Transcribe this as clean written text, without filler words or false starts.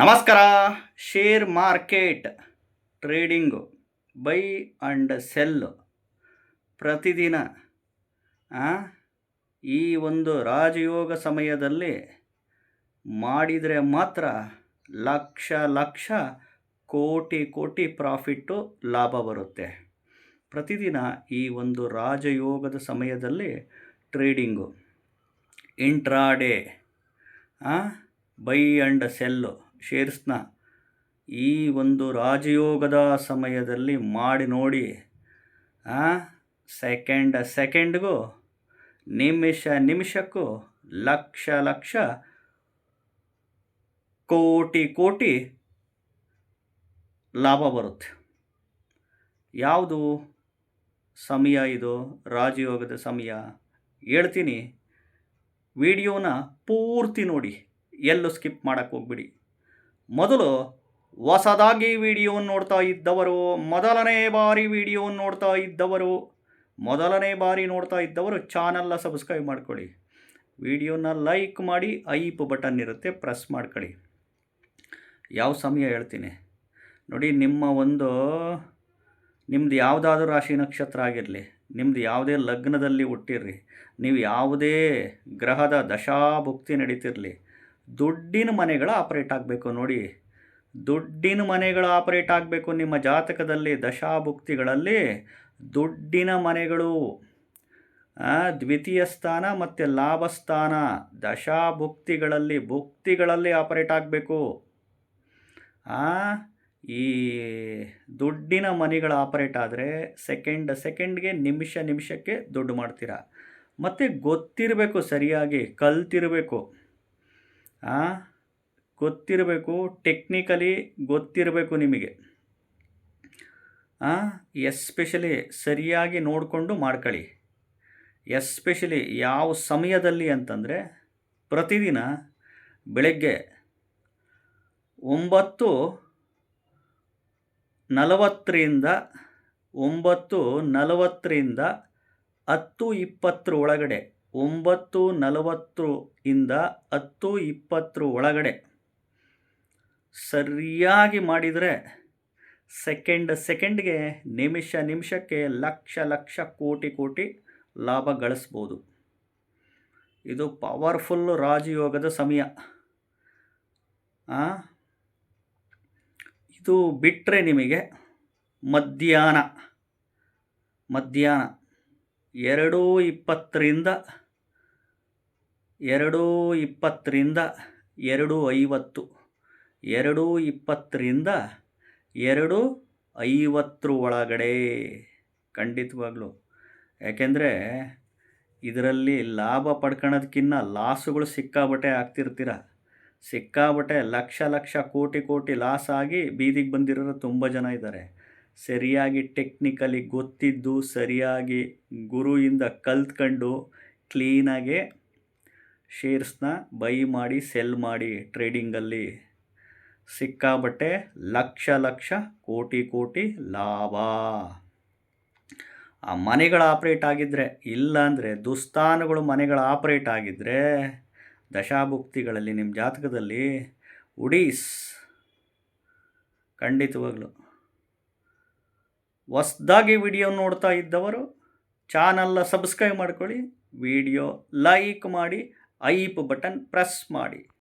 ನಮಸ್ಕಾರ. Share market trading, by and sell ಪ್ರತಿದಿನ ಈ ಒಂದು ರಾಜಯೋಗ ಸಮಯದಲ್ಲಿ ಮಾಡಿದರೆ ಮಾತ್ರ ಲಕ್ಷ ಲಕ್ಷ ಕೋಟಿ ಕೋಟಿ ಪ್ರಾಫಿಟ್ಟು ಲಾಭ ಬರುತ್ತೆ. ಪ್ರತಿದಿನ ಈ ಒಂದು ರಾಜಯೋಗದ ಸಮಯದಲ್ಲಿ trading, intraday, buy and sell ಶೇರ್ಸ್ನ ಈ ಒಂದು ರಾಜಯೋಗದ ಸಮಯದಲ್ಲಿ ಮಾಡಿ ನೋಡಿ. ಸೆಕೆಂಡ್ಗೂ ನಿಮಿಷಕ್ಕೂ ಲಕ್ಷ ಲಕ್ಷ ಕೋಟಿ ಕೋಟಿ ಲಾಭ ಬರುತ್ತೆ. ಯಾವುದು ಸಮಯ ಇದು ರಾಜಯೋಗದ ಸಮಯ ಹೇಳ್ತೀನಿ. ವಿಡಿಯೋನ ಪೂರ್ತಿ ನೋಡಿ, ಎಲ್ಲೂ ಸ್ಕಿಪ್ ಮಾಡೋಕ್ಕೆ ಹೋಗ್ಬಿಡಿ. ಮೊದಲು ಹೊಸದಾಗಿ ವಿಡಿಯೋವನ್ನು ನೋಡ್ತಾ ಇದ್ದವರು, ಮೊದಲನೇ ಬಾರಿ ನೋಡ್ತಾ ಇದ್ದವರು ಚಾನಲ್ನ ಸಬ್ಸ್ಕ್ರೈಬ್ ಮಾಡ್ಕೊಳ್ಳಿ. ವಿಡಿಯೋನ ಲೈಕ್ ಮಾಡಿ, ಐಪ್ ಬಟನ್ ಇರುತ್ತೆ, ಪ್ರೆಸ್ ಮಾಡ್ಕೊಳ್ಳಿ. ಯಾವ ಸಮಯ ಹೇಳ್ತೀನಿ ನೋಡಿ. ನಿಮ್ಮದು ಯಾವುದಾದ್ರೂ ರಾಶಿ ನಕ್ಷತ್ರ ಆಗಿರಲಿ, ನಿಮ್ಮದು ಯಾವುದೇ ಲಗ್ನದಲ್ಲಿ ಹುಟ್ಟಿರ್ರಿ, ನೀವು ಯಾವುದೇ ಗ್ರಹದ ದಶಾಭುಕ್ತಿ ನಡೀತಿರಲಿ, ದುಡ್ಡಿನ ಮನೆಗಳು ಆಪರೇಟ್ ಆಗಬೇಕು ನೋಡಿ. ದುಡ್ಡಿನ ಮನೆಗಳು ಆಪರೇಟ್ ಆಗಬೇಕು ನಿಮ್ಮ ಜಾತಕದಲ್ಲಿ. ದಶಾಭುಕ್ತಿಗಳಲ್ಲಿ ದುಡ್ಡಿನ ಮನೆಗಳು, ದ್ವಿತೀಯ ಸ್ಥಾನ ಮತ್ತು ಲಾಭಸ್ಥಾನ ಭುಕ್ತಿಗಳಲ್ಲಿ ಆಪರೇಟ್ ಆಗಬೇಕು. ಈ ದುಡ್ಡಿನ ಮನೆಗಳು ಆಪರೇಟ್ ಆದರೆ ಸೆಕೆಂಡ್ಗೆ ನಿಮಿಷಕ್ಕೆ ದುಡ್ಡು ಮಾಡ್ತೀರಾ. ಮತ್ತು ಗೊತ್ತಿರಬೇಕು, ಸರಿಯಾಗಿ ಕಲ್ತಿರಬೇಕು, ಟೆಕ್ನಿಕಲಿ ಗೊತ್ತಿರಬೇಕು ನಿಮಗೆ. ಎಸ್ಪೆಷಲಿ ಸರಿಯಾಗಿ ನೋಡಿಕೊಂಡು ಮಾಡ್ಕೊಳ್ಳಿ. ಎಸ್ಪೆಷಲಿ ಯಾವ ಸಮಯದಲ್ಲಿ ಅಂತಂದರೆ, ಪ್ರತಿದಿನ ಬೆಳಗ್ಗೆ 9:40ರಿಂದ 10:20 ಒಳಗಡೆ, 9:40ರಿಂದ 10:20 ಒಳಗಡೆ ಸರಿಯಾಗಿ ಮಾಡಿದರೆ ಸೆಕೆಂಡ್ಗೆ ನಿಮಿಷಕ್ಕೆ ಲಕ್ಷ ಕೋಟಿ ಲಾಭ ಗಳಿಸ್ಬೋದು. ಇದು ಪವರ್ಫುಲ್ ರಾಜಯೋಗದ ಸಮಯ. ಇದು ಬಿಟ್ಟರೆ ನಿಮಗೆ ಮಧ್ಯಾಹ್ನ 2:20ರಿಂದ 2:50 2:20ರಿಂದ 2:50 ಒಳಗಡೆ ಖಂಡಿತವಾಗ್ಲೂ. ಯಾಕೆಂದರೆ ಇದರಲ್ಲಿ ಲಾಭ ಪಡ್ಕೊಳ್ಳೋದಕ್ಕಿಂತ ಲಾಸುಗಳು ಸಿಕ್ಕಾಬಟ್ಟೆ ಆಗ್ತಿರ್ತೀರ. ಸಿಕ್ಕಾಬಟ್ಟೆ ಲಕ್ಷ ಕೋಟಿ ಲಾಸ್ ಆಗಿ ಬೀದಿಗೆ ಬಂದಿರೋರು ತುಂಬ ಜನ ಇದ್ದಾರೆ. ಸರಿಯಾಗಿ ಟೆಕ್ನಿಕಲಿ ಗೊತ್ತಿದ್ದು, ಸರಿಯಾಗಿ ಗುರುವಿಂದ ಕಲ್ತ್ಕೊಂಡು ಕ್ಲೀನಾಗೆ ಶೇರ್ಸ್ನ ಬೈ ಮಾಡಿ ಸೆಲ್ ಮಾಡಿ ಟ್ರೇಡಿಂಗಲ್ಲಿ ಸಿಕ್ಕಾಬಟ್ಟೆ ಲಕ್ಷ ಕೋಟಿ ಲಾಭ. ಆ ಮನೆಗಳು ಆಪ್ರೇಟ್ ಆಗಿದ್ದರೆ, ಇಲ್ಲಾಂದರೆ ದುಸ್ಥಾನಗಳು ಮನೆಗಳು ಆಪ್ರೇಟ್ ಆಗಿದ್ದರೆ, ದಶಾಭುಕ್ತಿಗಳಲ್ಲಿ ನಿಮ್ಮ ಜಾತಕದಲ್ಲಿ ಉಡೀಸ್ ಖಂಡಿತವಾಗ್ಲು. ಹೊಸ್ದಾಗಿ ವಿಡಿಯೋ ನೋಡ್ತಾ ಇದ್ದವರು ಚಾನಲ್ನ ಸಬ್ಸ್ಕ್ರೈಬ್ ಮಾಡ್ಕೊಳ್ಳಿ, ವಿಡಿಯೋ ಲೈಕ್ ಮಾಡಿ, ಐಪ್ ಬಟನ್ ಪ್ರೆಸ್ ಮಾಡಿ.